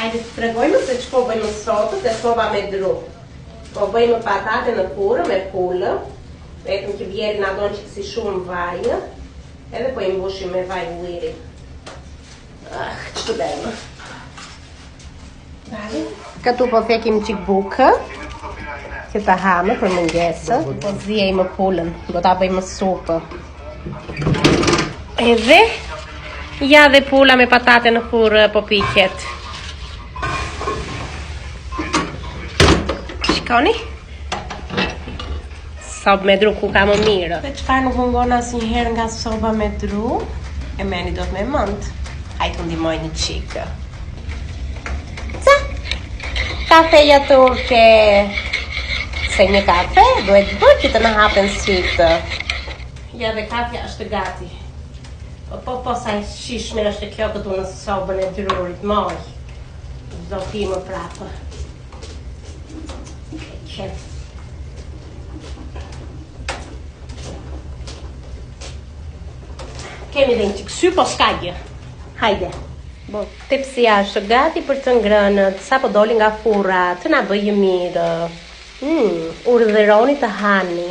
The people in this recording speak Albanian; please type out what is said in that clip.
Hajde të tregojmë se që po bëjmë sotët dhe soba me dru. Po bëjmë patate në furë me pullë, vetëm që bjeri na donë që si shumë vajë, edhe po i mbushim me vaj uiri. Qëtë bëjmë. Këtu po thekim qik bukë, që ta hamë për mëngjesë, po zjejmë pullën, do ta bëjmë supë. Edhe, ja dhe pulla me patate në furë po piqet. Shikoni? Sobë me dru ku ka më mirë. Dhe qëfar nuk mungon asnjëherë nga soba me dru, e meni do të me mënd. Hajtë të ndimoj një qikë. Ca? Kafeja turke. Se një kafe duhet bërë që të në hapen sytë. Ja dhe kafja është gati. Po sa i shishme është kjo këtu në sobën e drurit, moj. Do pimë prapë. Kemi dhe një qikë sy, po s'ka gjë. Hajde. Tepsia është gati për të ngrënët, sa po doli nga furra, të na bëjë mirë. Urdhëroni të hani.